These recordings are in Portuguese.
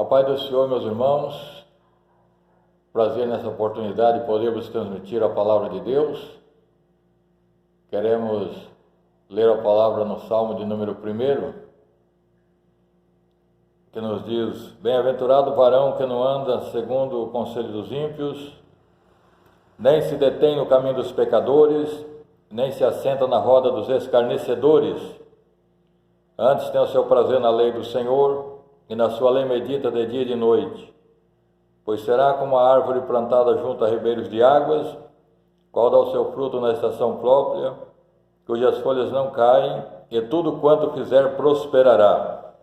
Pai do Senhor, meus irmãos, prazer nessa oportunidade de podermos transmitir a palavra de Deus. Queremos ler a palavra no Salmo de número 1, que nos diz: Bem-aventurado o varão que não anda segundo o conselho dos ímpios, nem se detém no caminho dos pecadores, nem se assenta na roda dos escarnecedores. Antes tem o seu prazer na lei do Senhor, e na sua lei medita de dia e de noite. Pois será como a árvore plantada junto a ribeiros de águas, qual dá o seu fruto na estação própria, cujas folhas não caem, e tudo quanto fizer prosperará.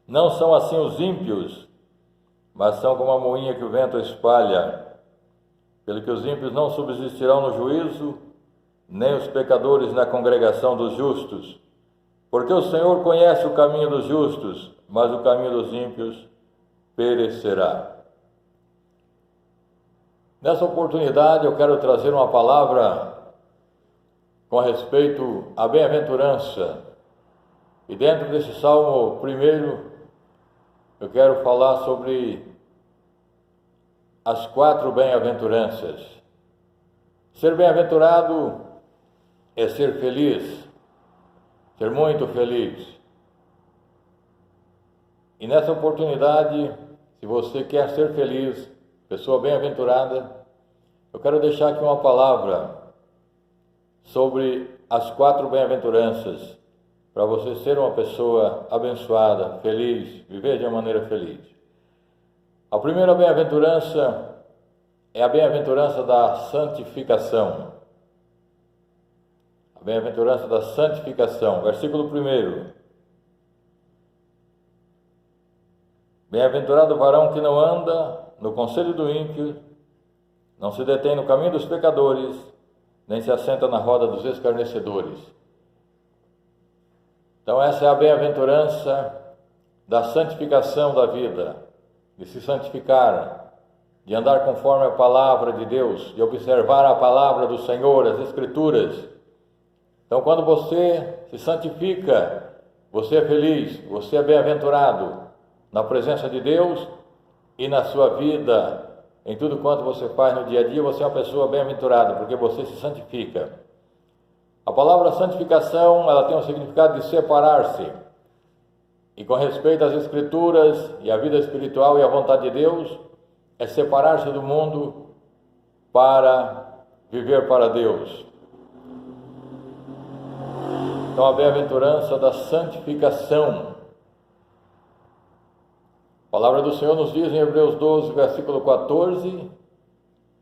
Não são assim os ímpios, mas são como a moinha que o vento espalha. Pelo que os ímpios não subsistirão no juízo, nem os pecadores na congregação dos justos. Porque o Senhor conhece o caminho dos justos, mas o caminho dos ímpios perecerá. Nessa oportunidade eu quero trazer uma palavra com respeito à bem-aventurança. E dentro desse Salmo 1, eu quero falar sobre as 4 bem-aventuranças. Ser bem-aventurado é ser feliz, ser muito feliz. E nessa oportunidade, se você quer ser feliz, pessoa bem-aventurada, eu quero deixar aqui uma palavra sobre as 4 bem-aventuranças, para você ser uma pessoa abençoada, feliz, viver de uma maneira feliz. A primeira bem-aventurança é a bem-aventurança da santificação. A bem-aventurança da santificação, versículo 1. Bem-aventurado o varão que não anda no conselho do ímpio, não se detém no caminho dos pecadores, nem se assenta na roda dos escarnecedores. Então essa é a bem-aventurança da santificação da vida, de se santificar, de andar conforme a palavra de Deus, de observar a palavra do Senhor, as Escrituras. Então quando você se santifica, você é feliz, você é bem-aventurado na presença de Deus e na sua vida, em tudo quanto você faz no dia a dia, você é uma pessoa bem-aventurada, porque você se santifica. A palavra santificação, ela tem um significado de separar-se. E com respeito às Escrituras e à vida espiritual e à vontade de Deus, é separar-se do mundo para viver para Deus. Então a bem-aventurança da santificação. A palavra do Senhor nos diz em Hebreus 12, versículo 14,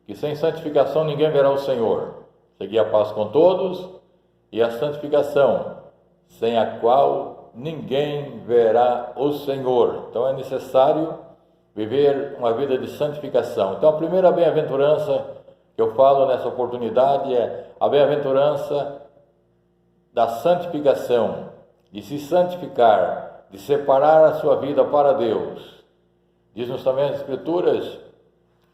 que sem santificação ninguém verá o Senhor. Segui a paz com todos e a santificação, sem a qual ninguém verá o Senhor. Então é necessário viver uma vida de santificação. Então a primeira bem-aventurança que eu falo nessa oportunidade é a bem-aventurança da santificação, de se santificar, de separar a sua vida para Deus. Diz-nos também as Escrituras,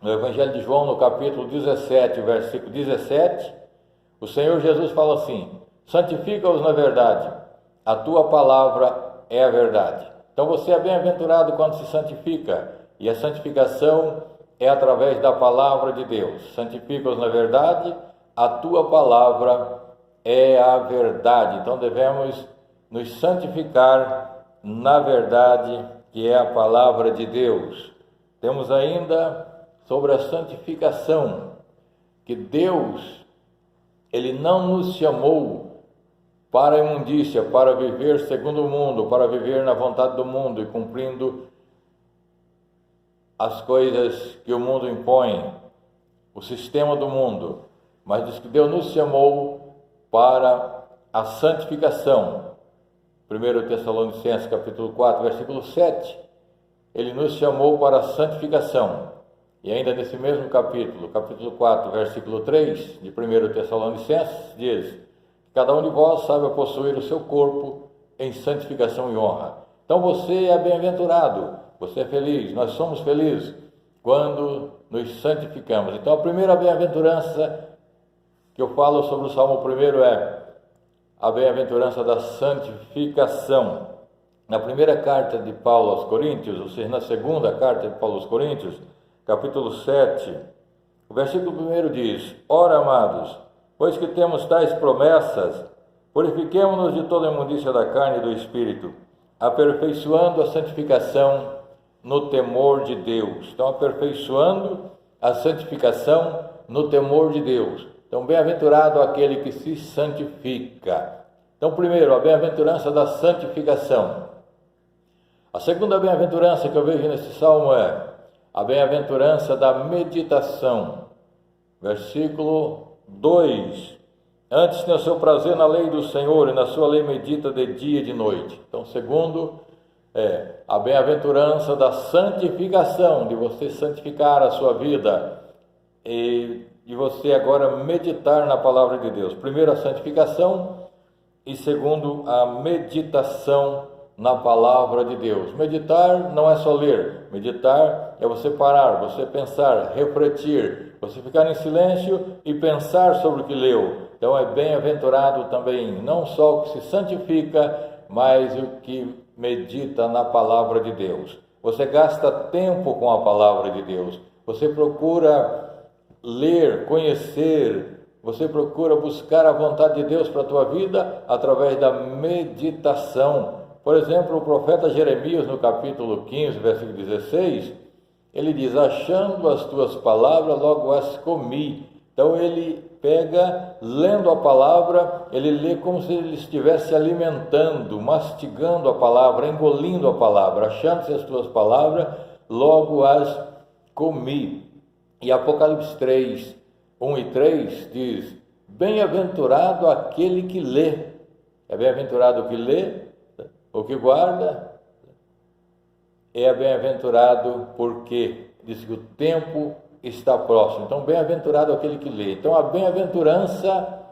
no Evangelho de João, no capítulo 17, versículo 17, o Senhor Jesus fala assim: santifica-os na verdade, a tua palavra é a verdade. Então você é bem-aventurado quando se santifica, e a santificação é através da palavra de Deus. Santifica-os na verdade, a tua palavra é a verdade. Então devemos nos santificar na verdade, que é a palavra de Deus. Temos ainda sobre a santificação, que Deus, Ele não nos chamou para a imundícia, para viver segundo o mundo, para viver na vontade do mundo e cumprindo as coisas que o mundo impõe, o sistema do mundo, mas diz que Deus nos chamou para a santificação. 1 Tessalonicenses capítulo 4, versículo 7, ele nos chamou para a santificação. E ainda nesse mesmo capítulo 4, versículo 3 de 1 Tessalonicenses, diz: cada um de vós saiba possuir o seu corpo em santificação e honra. Então você é bem-aventurado, você é feliz, nós somos felizes quando nos santificamos. Então a primeira bem-aventurança que eu falo sobre o Salmo 1 é a bem-aventurança da santificação. na primeira carta de Paulo aos Coríntios, ou seja, na segunda carta de Paulo aos Coríntios, capítulo 7, o versículo 1 diz: Ora, amados, pois que temos tais promessas, purifiquemo-nos de toda a imundícia da carne e do espírito, aperfeiçoando a santificação no temor de Deus. Então, aperfeiçoando a santificação no temor de Deus. Então, bem-aventurado aquele que se santifica. Então, primeiro, a bem-aventurança da santificação. A segunda bem-aventurança que eu vejo nesse salmo é a bem-aventurança da meditação. Versículo 2. Antes tem o seu prazer na lei do Senhor, e na sua lei medita de dia e de noite. Então, segundo, a bem-aventurança da santificação, de você santificar a sua vida e de você agora meditar na palavra de Deus. Primeiro, a santificação, e segundo, a meditação na palavra de Deus. Meditar não é só ler, meditar é você parar, você pensar, refletir, você ficar em silêncio e pensar sobre o que leu. Então é bem-aventurado também, não só o que se santifica, mas o que medita na palavra de Deus. Você gasta tempo com a palavra de Deus, você procura ler, conhecer, você procura buscar a vontade de Deus para a tua vida através da meditação. Por exemplo, o profeta Jeremias, no capítulo 15, versículo 16, ele diz: achando as tuas palavras, logo as comi. Então ele pega, lendo a palavra, ele lê como se ele estivesse alimentando, mastigando a palavra, engolindo a palavra. Achando-se as tuas palavras, logo as comi. E Apocalipse 3, 1 e 3 diz: bem-aventurado aquele que lê. É bem-aventurado o que lê, o que guarda. É bem-aventurado porque diz que o tempo está próximo. Então, bem-aventurado aquele que lê. Então, a bem-aventurança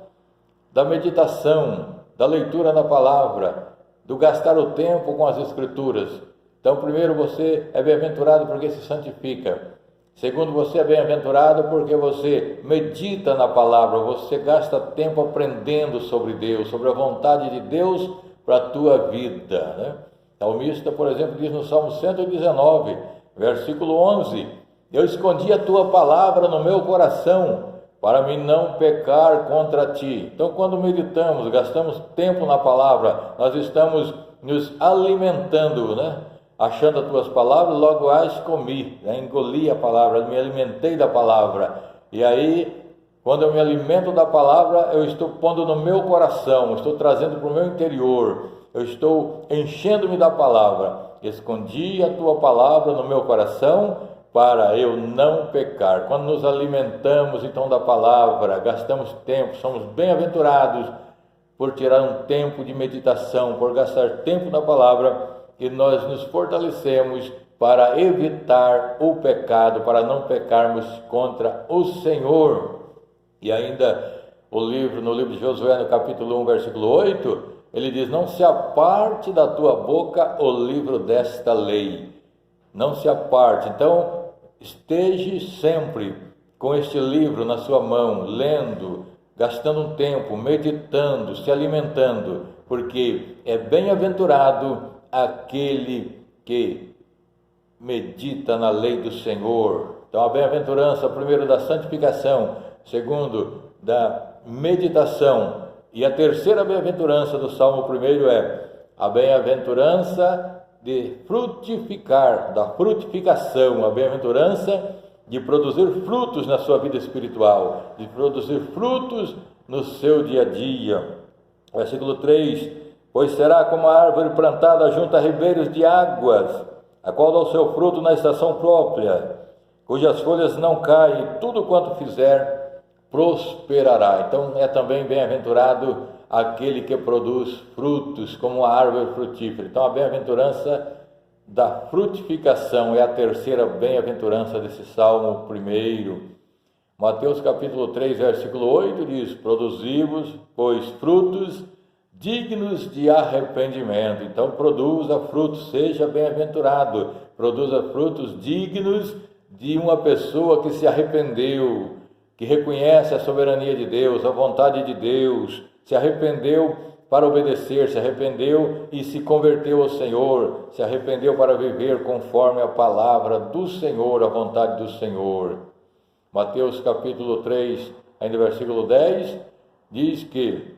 da meditação, da leitura da palavra, do gastar o tempo com as Escrituras. Então, primeiro, você é bem-aventurado porque se santifica. Segundo, você é bem-aventurado porque você medita na palavra, você gasta tempo aprendendo sobre Deus, sobre a vontade de Deus para a tua vida, né? O salmista, por exemplo, diz no Salmo 119, versículo 11: eu escondi a tua palavra no meu coração, para mim não pecar contra ti. Então, quando meditamos, gastamos tempo na palavra, nós estamos nos alimentando, né? Achando as tuas palavras, logo as comi, né? Engoli a palavra, me alimentei da palavra. E aí, quando eu me alimento da palavra, eu estou pondo no meu coração, estou trazendo para o meu interior, eu estou enchendo-me da palavra. Escondi a tua palavra no meu coração para eu não pecar. Quando nos alimentamos então da palavra, gastamos tempo, somos bem-aventurados por tirar um tempo de meditação, por gastar tempo na palavra, e nós nos fortalecemos para evitar o pecado, para não pecarmos contra o Senhor. E ainda no livro de Josué, no capítulo 1, versículo 8, ele diz: não se aparte da tua boca o livro desta lei. Não se aparte. Então, esteja sempre com este livro na sua mão, lendo, gastando um tempo, meditando, se alimentando, porque é bem-aventurado aquele que medita na lei do Senhor. Então, a bem-aventurança, primeiro, da santificação, segundo, da meditação, e a terceira bem-aventurança do Salmo 1 é a bem-aventurança de frutificar, da frutificação, a bem-aventurança de produzir frutos na sua vida espiritual, de produzir frutos no seu dia a dia. Versículo 3: pois será como a árvore plantada junto a ribeiros de águas, a qual dá o seu fruto na estação própria, cujas folhas não caem, e tudo quanto fizer prosperará. Então é também bem-aventurado aquele que produz frutos como a árvore frutífera. Então a bem-aventurança da frutificação é a terceira bem-aventurança desse Salmo 1. Mateus capítulo 3, versículo 8 diz: produzivos, pois, frutos dignos de arrependimento. Então produza frutos, seja bem-aventurado, produza frutos dignos de uma pessoa que se arrependeu, que reconhece a soberania de Deus, a vontade de Deus, se arrependeu para obedecer, se arrependeu e se converteu ao Senhor, se arrependeu para viver conforme a palavra do Senhor, a vontade do Senhor. Mateus capítulo 3, ainda versículo 10, diz que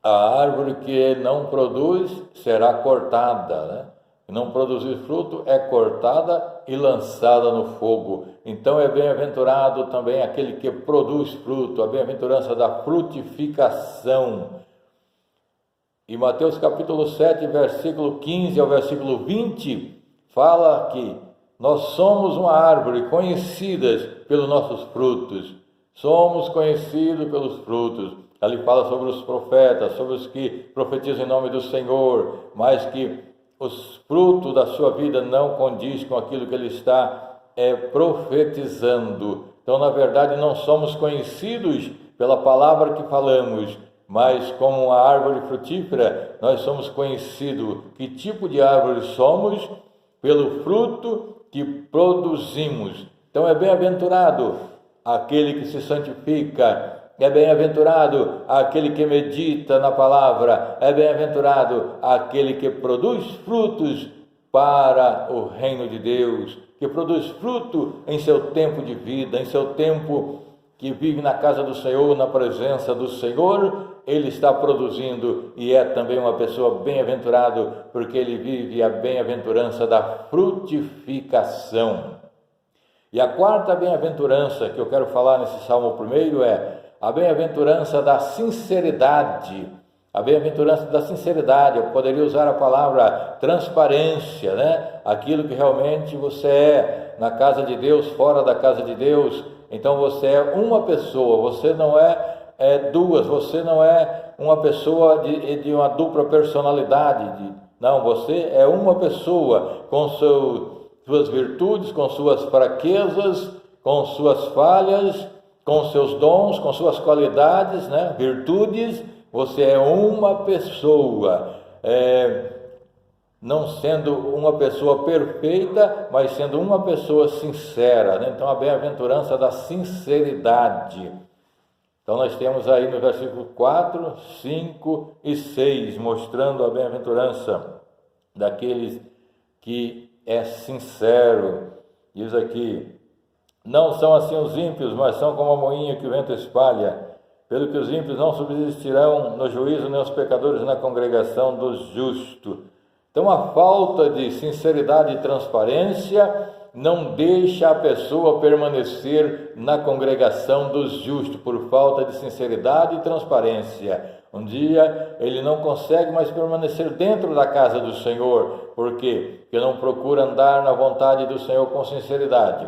a árvore que não produz será cortada, né? Não produzir fruto é cortada e lançada no fogo. Então é bem-aventurado também aquele que produz fruto, a bem-aventurança da frutificação. E Mateus capítulo 7, versículo 15 ao versículo 20, fala que nós somos uma árvore conhecidas pelos nossos frutos. Somos conhecidos pelos frutos. Ali fala sobre os profetas, sobre os que profetizam em nome do Senhor, mas que os frutos da sua vida não condiz com aquilo que ele está profetizando. Então, na verdade, não somos conhecidos pela palavra que falamos, mas como uma árvore frutífera, nós somos conhecidos. Que tipo de árvore somos? Pelo fruto que produzimos. Então, é bem-aventurado aquele que se santifica, é bem-aventurado aquele que medita na palavra, é bem-aventurado aquele que produz frutos para o reino de Deus, que produz fruto em seu tempo de vida, em seu tempo que vive na casa do Senhor, na presença do Senhor, ele está produzindo e é também uma pessoa bem-aventurado, porque ele vive a bem-aventurança da frutificação. E a quarta bem-aventurança que eu quero falar nesse Salmo primeiro é a bem-aventurança da sinceridade. A bem-aventurança da sinceridade, eu poderia usar a palavra transparência, né? Aquilo que realmente você é na casa de Deus, fora da casa de Deus. Então você é uma pessoa, você não é duas, você não é uma pessoa de uma dupla personalidade. Não, você é uma pessoa com suas virtudes, com suas fraquezas, com suas falhas, com seus dons, com suas qualidades, né? Virtudes. Você é uma pessoa, não sendo uma pessoa perfeita, mas sendo uma pessoa sincera, né? Então a bem-aventurança da sinceridade. Então nós temos aí no versículo 4, 5 e 6, mostrando a bem-aventurança daqueles que é sincero. Diz aqui: não são assim os ímpios, mas são como a moinha que o vento espalha. Pelo que os ímpios não subsistirão no juízo, nem os pecadores na congregação dos justos. Então a falta de sinceridade e transparência não deixa a pessoa permanecer na congregação dos justos, por falta de sinceridade e transparência. Um dia ele não consegue mais permanecer dentro da casa do Senhor. Por quê? Porque não procura andar na vontade do Senhor com sinceridade.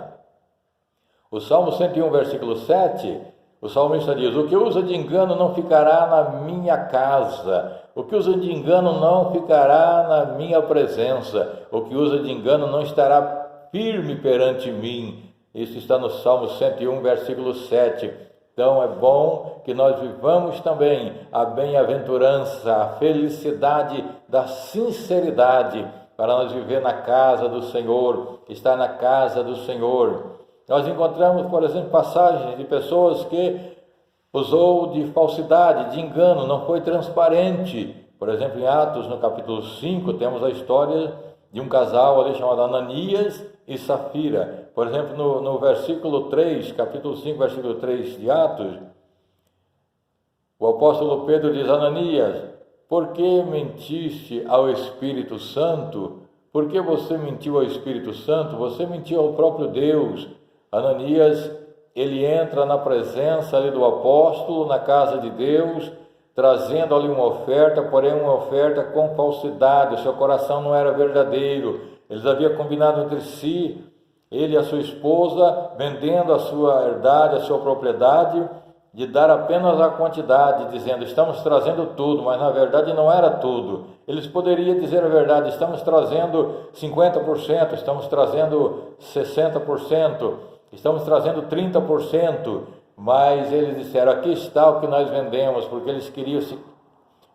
O Salmo 101, versículo 7, o salmista diz: o que usa de engano não ficará na minha casa, o que usa de engano não ficará na minha presença, o que usa de engano não estará firme perante mim. Isso está no Salmo 101, versículo 7. Então é bom que nós vivamos também a bem-aventurança, a felicidade da sinceridade, para nós viver na casa do Senhor, estar na casa do Senhor. Nós encontramos, por exemplo, passagens de pessoas que usou de falsidade, de engano, não foi transparente. Por exemplo, em Atos, no capítulo 5, temos a história de um casal ali chamado Ananias e Safira. Por exemplo, no versículo 3, capítulo 5, versículo 3 de Atos, o apóstolo Pedro diz: Ananias, por que mentiste ao Espírito Santo? Por que você mentiu ao Espírito Santo? Você mentiu ao próprio Deus. Ananias, ele entra na presença ali do apóstolo, na casa de Deus, trazendo ali uma oferta, porém uma oferta com falsidade. O seu coração não era verdadeiro. Eles haviam combinado entre si, ele e a sua esposa, vendendo a sua herdade, a sua propriedade, de dar apenas a quantidade, dizendo: estamos trazendo tudo, mas na verdade não era tudo. Eles poderiam dizer a verdade: estamos trazendo 50%, estamos trazendo 60%, estamos trazendo 30%, mas eles disseram: aqui está o que nós vendemos, porque eles queriam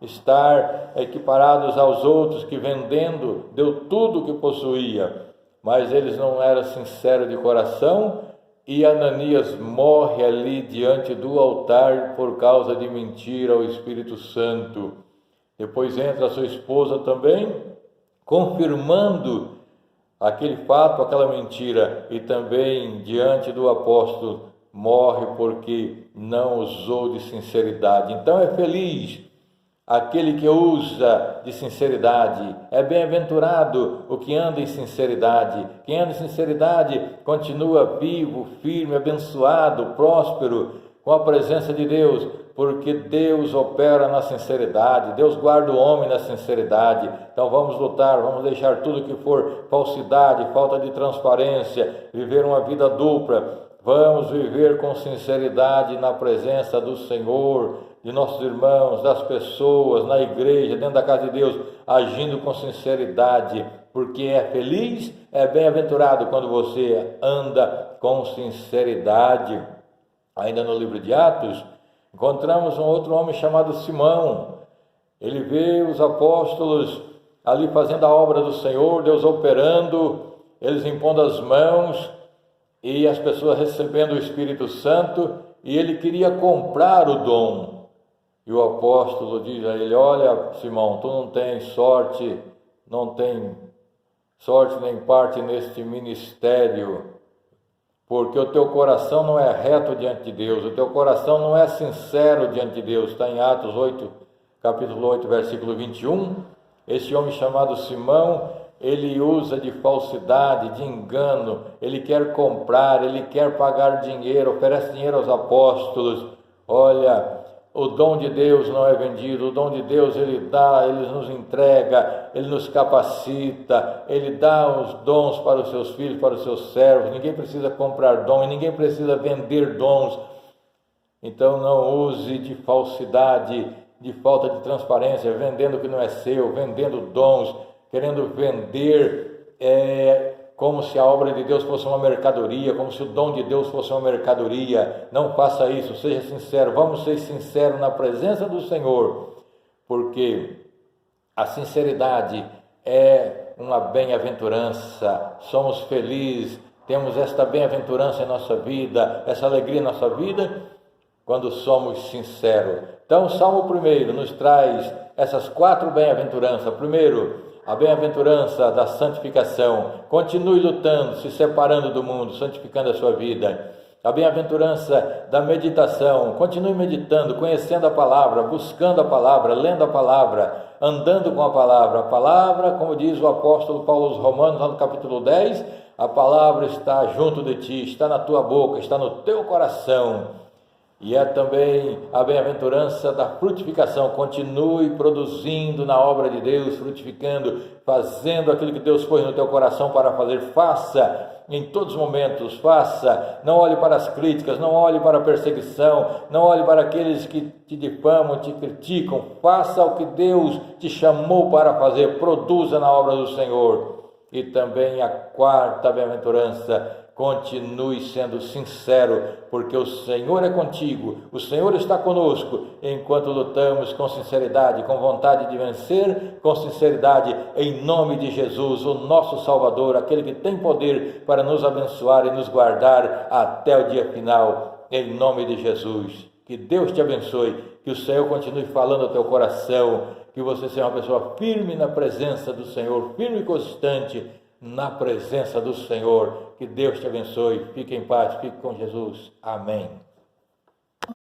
estar equiparados aos outros que, vendendo, deu tudo o que possuía, mas eles não eram sinceros de coração. E Ananias morre ali diante do altar por causa de mentir ao Espírito Santo. Depois entra a sua esposa também, confirmando aquele fato, aquela mentira, e também diante do apóstolo morre porque não usou de sinceridade. Então é feliz aquele que usa de sinceridade, é bem-aventurado o que anda em sinceridade. Quem anda em sinceridade continua vivo, firme, abençoado, próspero, com a presença de Deus, porque Deus opera na sinceridade, Deus guarda o homem na sinceridade. Então vamos lutar, vamos deixar tudo que for falsidade, falta de transparência, viver uma vida dupla. Vamos viver com sinceridade na presença do Senhor, de nossos irmãos, das pessoas, na igreja, dentro da casa de Deus, agindo com sinceridade, porque é feliz, é bem-aventurado quando você anda com sinceridade. Ainda no livro de Atos, encontramos um outro homem chamado Simão. Ele vê os apóstolos ali fazendo a obra do Senhor, Deus operando, eles impondo as mãos e as pessoas recebendo o Espírito Santo, e ele queria comprar o dom. E o apóstolo diz a ele: olha, Simão, tu não tens sorte, não tem sorte nem parte neste ministério, porque o teu coração não é reto diante de Deus, o teu coração não é sincero diante de Deus. Está em Atos 8, capítulo 8, versículo 21. Esse homem chamado Simão, ele usa de falsidade, de engano, ele quer comprar, ele quer pagar dinheiro, oferece dinheiro aos apóstolos. Olha, o dom de Deus não é vendido, o dom de Deus ele dá, ele nos entrega, ele nos capacita, ele dá os dons para os seus filhos, para os seus servos. Ninguém precisa comprar dom e ninguém precisa vender dons. Então não use de falsidade, de falta de transparência, vendendo o que não é seu, vendendo dons, querendo vender como se a obra de Deus fosse uma mercadoria, como se o dom de Deus fosse uma mercadoria. Não faça isso, seja sincero. Vamos ser sinceros na presença do Senhor, porque a sinceridade é uma bem-aventurança. Somos felizes, temos esta bem-aventurança em nossa vida, essa alegria em nossa vida, quando somos sinceros. Então o Salmo 1 nos traz essas 4 bem-aventuranças. Primeiro, a bem-aventurança da santificação. Continue lutando, se separando do mundo, santificando a sua vida. A bem-aventurança da meditação. Continue meditando, conhecendo a palavra, buscando a palavra, lendo a palavra, andando com a palavra. A palavra, como diz o apóstolo Paulo aos Romanos, lá no capítulo 10, a palavra está junto de ti, está na tua boca, está no teu coração. E é também a bem-aventurança da frutificação. Continue produzindo na obra de Deus, frutificando, fazendo aquilo que Deus pôs no teu coração para fazer. Faça em todos os momentos, faça. Não olhe para as críticas, não olhe para a perseguição, não olhe para aqueles que te difamam, te criticam. Faça o que Deus te chamou para fazer, produza na obra do Senhor. E também a 4ª bem-aventurança: continue sendo sincero, porque o Senhor é contigo, o Senhor está conosco, enquanto lutamos com sinceridade, com vontade de vencer, com sinceridade, em nome de Jesus, o nosso Salvador, aquele que tem poder para nos abençoar e nos guardar até o dia final, em nome de Jesus. Que Deus te abençoe, que o Senhor continue falando ao teu coração, que você seja uma pessoa firme na presença do Senhor, firme e constante na presença do Senhor. Que Deus te abençoe. Fique em paz, fique com Jesus. Amém.